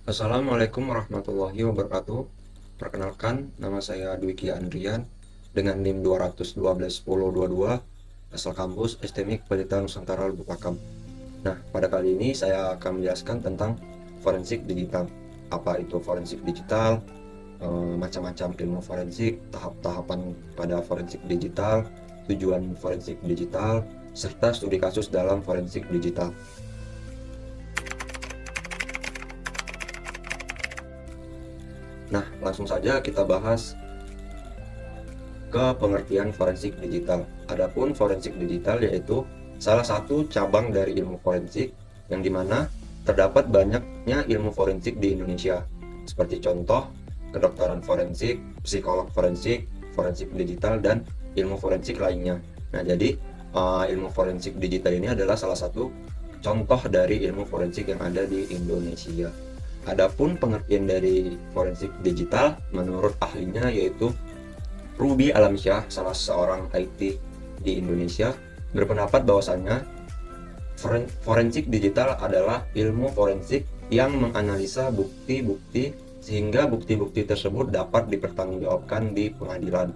Assalamualaikum warahmatullahi wabarakatuh. Perkenalkan, nama saya Dwiki Andrian dengan NIM 2121022 asal kampus STMIK Pelita Nusantara Lubuk Pakam. Nah, pada kali ini saya akan menjelaskan tentang forensik digital. Apa itu forensik digital, macam-macam ilmu forensik, tahap-tahapan pada forensik digital, tujuan forensik digital, serta studi kasus dalam forensik digital. Nah, langsung saja kita bahas ke pengertian forensik digital. Adapun forensik digital yaitu salah satu cabang dari ilmu forensik yang dimana terdapat banyaknya ilmu forensik di Indonesia. Seperti contoh, kedokteran forensik, psikolog forensik, forensik digital, dan ilmu forensik lainnya. Nah, jadi ilmu forensik digital ini adalah salah satu contoh dari ilmu forensik yang ada di Indonesia. Adapun pengertian dari forensik digital menurut ahlinya yaitu Ruby Alamsyah, salah seorang IT di Indonesia, berpendapat bahwasannya forensik digital adalah ilmu forensik yang menganalisa bukti-bukti sehingga bukti-bukti tersebut dapat dipertanggungjawabkan di pengadilan.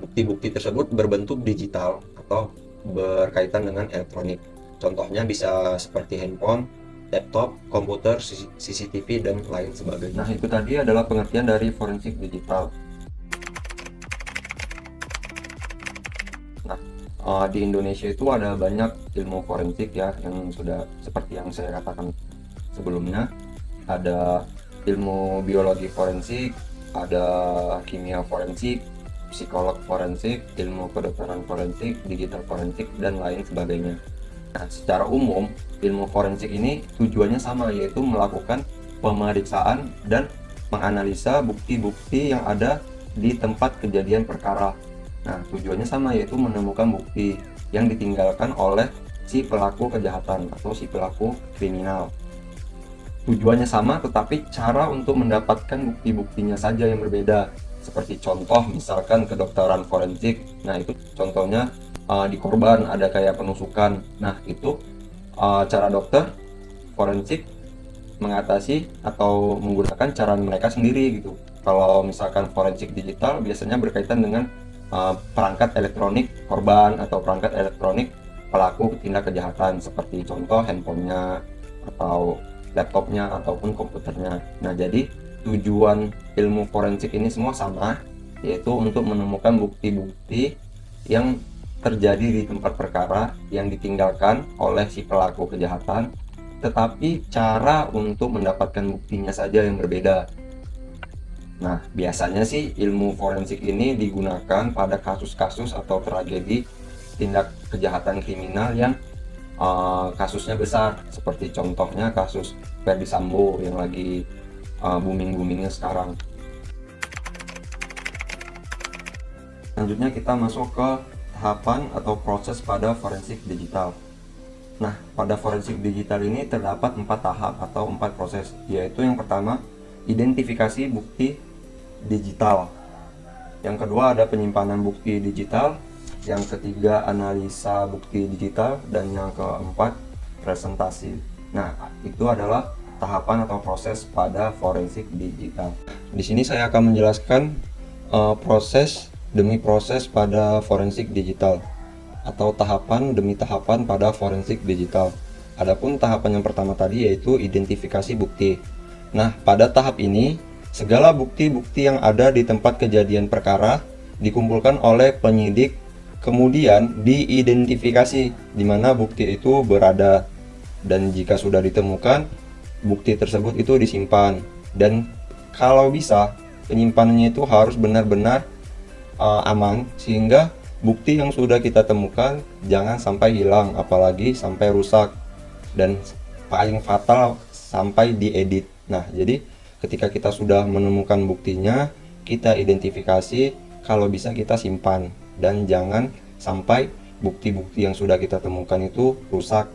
Bukti-bukti tersebut berbentuk digital atau berkaitan dengan elektronik. Contohnya bisa seperti handphone, laptop, komputer, CCTV, dan lain sebagainya. Nah, itu tadi adalah pengertian dari forensik digital. Nah, di Indonesia itu ada banyak ilmu forensik ya, yang sudah seperti yang saya katakan sebelumnya. Ada ilmu biologi forensik, ada kimia forensik, psikolog forensik, ilmu kedokteran forensik, digital forensik, dan lain sebagainya. Nah, secara umum, ilmu forensik ini tujuannya sama, yaitu melakukan pemeriksaan dan menganalisa bukti-bukti yang ada di tempat kejadian perkara. Nah, tujuannya sama, yaitu menemukan bukti yang ditinggalkan oleh si pelaku kejahatan atau si pelaku kriminal. Tujuannya sama, tetapi cara untuk mendapatkan bukti-buktinya saja yang berbeda. Seperti contoh, misalkan kedokteran forensik. Nah, itu contohnya di korban ada kayak penusukan. Nah, itu cara dokter forensik mengatasi atau menggunakan cara mereka sendiri gitu. Kalau misalkan forensik digital biasanya berkaitan dengan perangkat elektronik korban atau perangkat elektronik pelaku tindak kejahatan, seperti contoh handphonenya atau laptopnya ataupun komputernya. Nah, jadi tujuan ilmu forensik ini semua sama, yaitu untuk menemukan bukti-bukti yang terjadi di tempat perkara yang ditinggalkan oleh si pelaku kejahatan, tetapi cara untuk mendapatkan buktinya saja yang berbeda. Nah, biasanya sih ilmu forensik ini digunakan pada kasus-kasus atau tragedi tindak kejahatan kriminal yang kasusnya besar, seperti contohnya kasus Ferdy Sambo yang lagi booming-boomingnya sekarang. Selanjutnya kita masuk ke tahapan atau proses pada forensik digital. Nah, pada forensik digital ini terdapat 4 tahap atau 4 proses, yaitu yang pertama, identifikasi bukti digital. Yang kedua ada penyimpanan bukti digital, yang ketiga analisa bukti digital, dan yang keempat presentasi. Nah, itu adalah tahapan atau proses pada forensik digital. Di sini saya akan menjelaskan proses demi proses pada forensik digital atau tahapan demi tahapan pada forensik digital. Adapun tahapan yang pertama tadi yaitu identifikasi bukti. Nah, pada tahap ini segala bukti-bukti yang ada di tempat kejadian perkara dikumpulkan oleh penyidik, kemudian diidentifikasi di mana bukti itu berada, dan jika sudah ditemukan bukti tersebut itu disimpan, dan kalau bisa penyimpanannya itu harus benar-benar aman sehingga bukti yang sudah kita temukan jangan sampai hilang, apalagi sampai rusak, dan paling fatal sampai diedit. Nah, jadi ketika kita sudah menemukan buktinya, kita identifikasi, kalau bisa kita simpan, dan jangan sampai bukti-bukti yang sudah kita temukan itu rusak.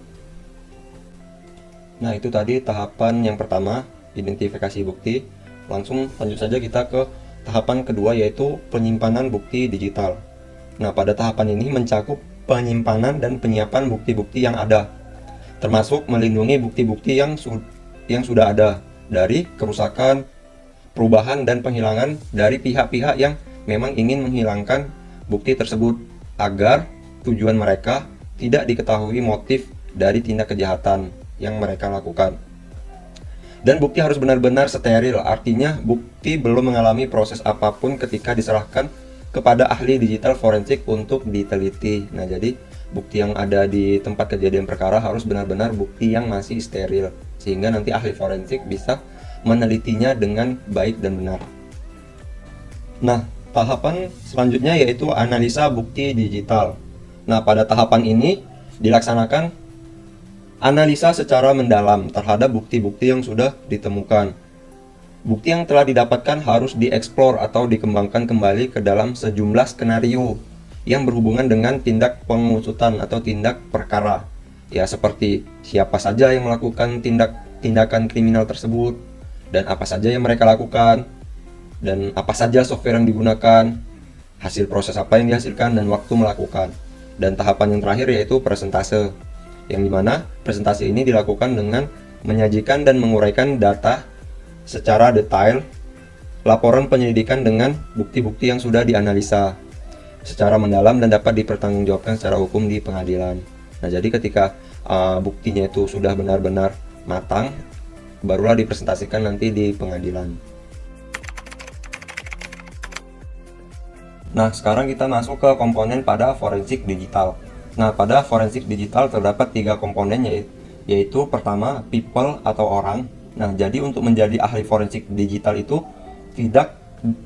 Nah, itu tadi tahapan yang pertama, identifikasi bukti. Langsung lanjut saja kita ke tahapan kedua, yaitu penyimpanan bukti digital. Nah, pada tahapan ini mencakup penyimpanan dan penyiapan bukti-bukti yang ada, termasuk melindungi bukti-bukti yang sudah ada, dari kerusakan, perubahan, dan penghilangan dari pihak-pihak yang memang ingin menghilangkan bukti tersebut agar tujuan mereka tidak diketahui motif dari tindak kejahatan yang mereka lakukan. Dan bukti harus benar-benar steril, artinya bukti belum mengalami proses apapun ketika diserahkan kepada ahli digital forensik untuk diteliti. Nah, jadi bukti yang ada di tempat kejadian perkara harus benar-benar bukti yang masih steril, sehingga nanti ahli forensik bisa menelitinya dengan baik dan benar. Nah, tahapan selanjutnya yaitu analisa bukti digital. Nah, pada tahapan ini dilaksanakan analisa secara mendalam terhadap bukti-bukti yang sudah ditemukan. Bukti yang telah didapatkan harus dieksplor atau dikembangkan kembali ke dalam sejumlah skenario yang berhubungan dengan tindak pengusutan atau tindak perkara. Ya, seperti siapa saja yang melakukan tindakan kriminal tersebut, dan apa saja yang mereka lakukan, dan apa saja software yang digunakan, hasil proses apa yang dihasilkan, dan waktu melakukan. Dan tahapan yang terakhir yaitu presentase, yang dimana presentasi ini dilakukan dengan menyajikan dan menguraikan data secara detail, laporan penyelidikan dengan bukti-bukti yang sudah dianalisa secara mendalam dan dapat dipertanggungjawabkan secara hukum di pengadilan. Nah, jadi ketika buktinya itu sudah benar-benar matang, barulah dipresentasikan nanti di pengadilan. Nah, sekarang kita masuk ke komponen pada forensik digital. Nah, pada forensik digital terdapat 3 komponen, yaitu pertama, people atau orang. Nah, jadi untuk menjadi ahli forensik digital itu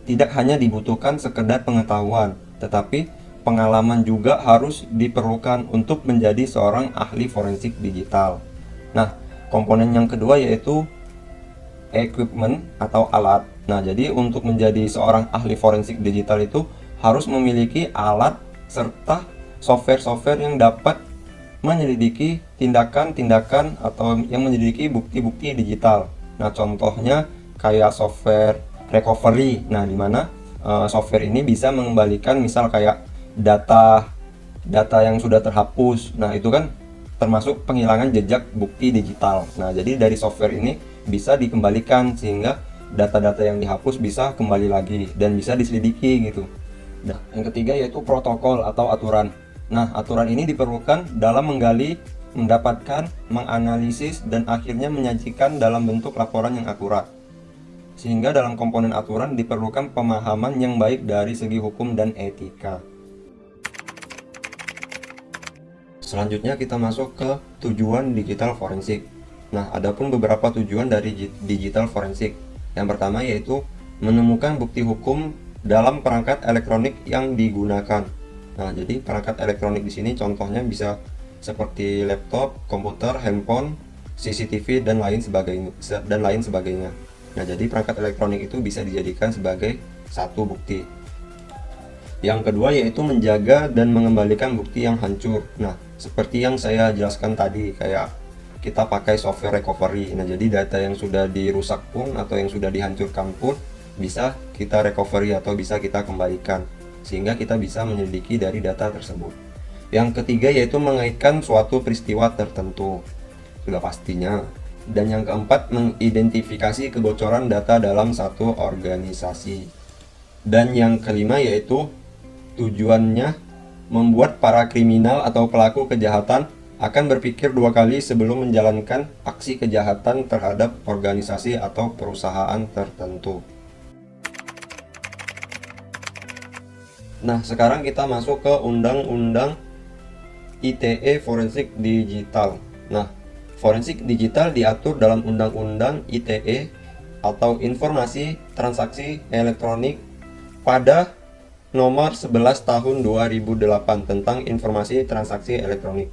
tidak hanya dibutuhkan sekedar pengetahuan, tetapi pengalaman juga harus diperlukan untuk menjadi seorang ahli forensik digital. Nah, komponen yang kedua yaitu equipment atau alat. Nah, jadi untuk menjadi seorang ahli forensik digital itu harus memiliki alat serta software-software yang dapat menyelidiki tindakan-tindakan atau yang menyelidiki bukti-bukti digital. Nah, contohnya kayak software recovery. Nah, di mana software ini bisa mengembalikan misal kayak data yang sudah terhapus. Nah, itu kan termasuk penghilangan jejak bukti digital. Nah, jadi dari software ini bisa dikembalikan sehingga data-data yang dihapus bisa kembali lagi dan bisa diselidiki gitu. Nah, yang ketiga yaitu protokol atau aturan. Nah, aturan ini diperlukan dalam menggali, mendapatkan, menganalisis, dan akhirnya menyajikan dalam bentuk laporan yang akurat. Sehingga dalam komponen aturan diperlukan pemahaman yang baik dari segi hukum dan etika. Selanjutnya kita masuk ke tujuan digital forensik. Nah, adapun beberapa tujuan dari digital forensik. Yang pertama yaitu menemukan bukti hukum dalam perangkat elektronik yang digunakan. Nah, jadi perangkat elektronik di sini contohnya bisa seperti laptop, komputer, handphone, CCTV dan lain sebagainya. Nah, jadi perangkat elektronik itu bisa dijadikan sebagai satu bukti. Yang kedua yaitu menjaga dan mengembalikan bukti yang hancur. Nah, seperti yang saya jelaskan tadi, kayak kita pakai software recovery. Nah, jadi data yang sudah dirusak pun atau yang sudah dihancurkan pun bisa kita recovery atau bisa kita kembalikan, sehingga kita bisa menyelidiki dari data tersebut. Yang ketiga yaitu mengaitkan suatu peristiwa tertentu, sudah pastinya. Dan yang keempat, mengidentifikasi kebocoran data dalam satu organisasi. Dan yang kelima yaitu tujuannya membuat para kriminal atau pelaku kejahatan akan berpikir 2 kali sebelum menjalankan aksi kejahatan terhadap organisasi atau perusahaan tertentu. Nah, sekarang kita masuk ke Undang-Undang ITE Forensik Digital. Nah, forensik digital diatur dalam Undang-Undang ITE atau Informasi Transaksi Elektronik pada nomor 11 tahun 2008 tentang informasi transaksi elektronik.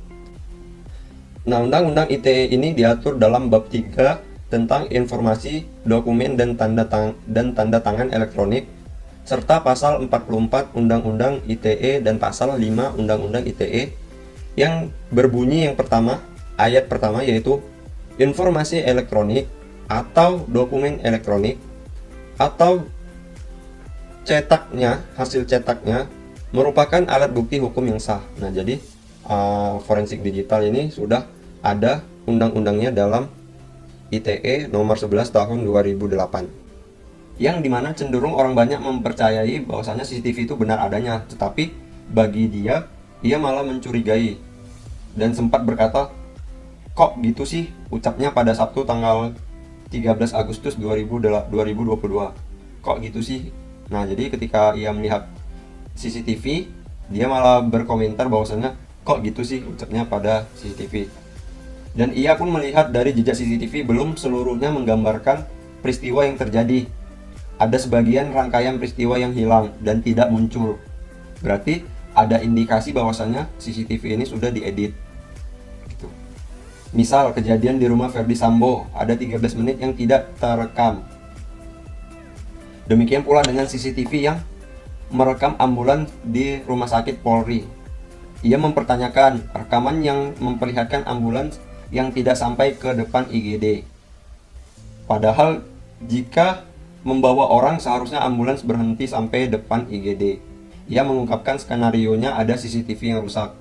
Nah, Undang-Undang ITE ini diatur dalam bab 3 tentang informasi, dokumen, dan tanda tangan elektronik, serta pasal 44 Undang-Undang ITE dan pasal 5 Undang-Undang ITE yang berbunyi yang pertama, ayat pertama yaitu informasi elektronik atau dokumen elektronik atau hasil cetaknya merupakan alat bukti hukum yang sah. Nah, jadi forensik digital ini sudah ada undang-undangnya dalam ITE nomor 11 tahun 2008, yang dimana cenderung orang banyak mempercayai bahwasanya CCTV itu benar adanya, tetapi bagi dia, ia malah mencurigai dan sempat berkata, kok gitu sih ucapnya pada Sabtu tanggal 13 Agustus 2022, kok gitu sih. Nah, jadi ketika ia melihat CCTV, dia malah berkomentar bahwasanya kok gitu sih ucapnya pada CCTV. Dan ia pun melihat dari jejak CCTV belum seluruhnya menggambarkan peristiwa yang terjadi. Ada sebagian rangkaian peristiwa yang hilang dan tidak muncul. Berarti ada indikasi bahwasanya CCTV ini sudah diedit. Gitu. Misal kejadian di rumah Verdi Sambo, ada 13 menit yang tidak terekam. Demikian pula dengan CCTV yang merekam ambulans di rumah sakit Polri. Ia mempertanyakan rekaman yang memperlihatkan ambulans yang tidak sampai ke depan IGD. Padahal jika membawa orang seharusnya ambulans berhenti sampai depan IGD. Ia mengungkapkan skenarionya ada CCTV yang rusak.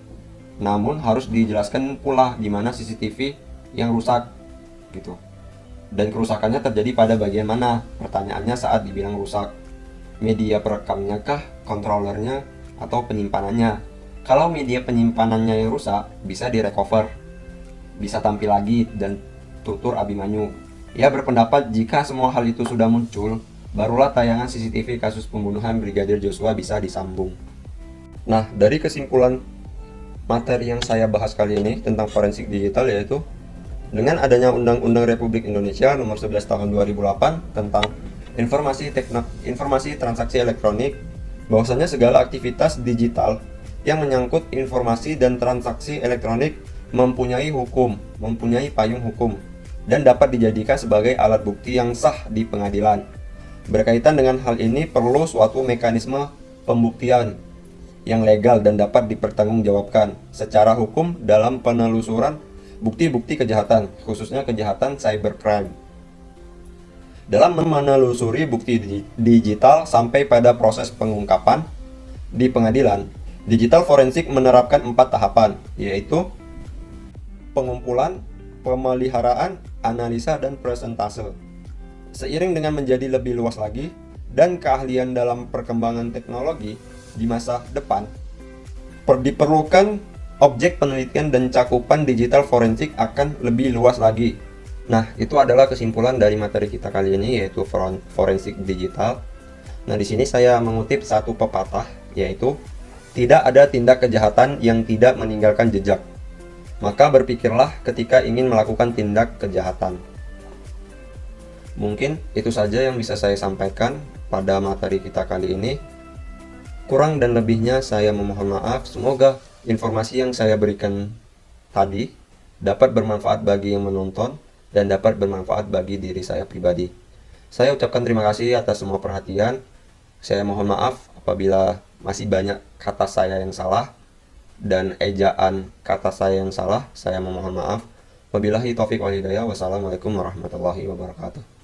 Namun harus dijelaskan pula di mana CCTV yang rusak gitu. Dan kerusakannya terjadi pada bagian mana? Pertanyaannya saat dibilang rusak. Media perekamnya kah, kontrolernya, atau penyimpanannya? Kalau media penyimpanannya yang rusak, bisa direcover, bisa tampil lagi dan tutur Abimanyu. Ia berpendapat jika semua hal itu sudah muncul, barulah tayangan CCTV kasus pembunuhan Brigadir Joshua bisa disambung. Nah, dari kesimpulan materi yang saya bahas kali ini tentang forensik digital, yaitu dengan adanya Undang-Undang Republik Indonesia nomor 11 tahun 2008 tentang informasi transaksi elektronik, bahwasanya segala aktivitas digital yang menyangkut informasi dan transaksi elektronik mempunyai payung hukum, dan dapat dijadikan sebagai alat bukti yang sah di pengadilan. Berkaitan dengan hal ini perlu suatu mekanisme pembuktian yang legal dan dapat dipertanggungjawabkan secara hukum dalam penelusuran bukti-bukti kejahatan, khususnya kejahatan cybercrime. Dalam menelusuri bukti digital sampai pada proses pengungkapan di pengadilan, digital forensik menerapkan 4 tahapan, yaitu pengumpulan, pemeliharaan, analisa, dan presentase. Seiring dengan menjadi lebih luas lagi dan keahlian dalam perkembangan teknologi di masa depan, diperlukan objek penelitian dan cakupan digital forensik akan lebih luas lagi. Nah, itu adalah kesimpulan dari materi kita kali ini, yaitu forensik digital. Nah, di sini saya mengutip satu pepatah, yaitu tidak ada tindak kejahatan yang tidak meninggalkan jejak. Maka berpikirlah ketika ingin melakukan tindak kejahatan. Mungkin itu saja yang bisa saya sampaikan pada materi kita kali ini. Kurang dan lebihnya saya memohon maaf. Semoga informasi yang saya berikan tadi dapat bermanfaat bagi yang menonton dan dapat bermanfaat bagi diri saya pribadi. Saya ucapkan terima kasih atas semua perhatian. Saya mohon maaf apabila masih banyak kata saya yang salah dan ejaan kata saya yang salah. Saya memohon maaf. Wabillahi taufiq wal hidayah. Wassalamualaikum warahmatullahi wabarakatuh.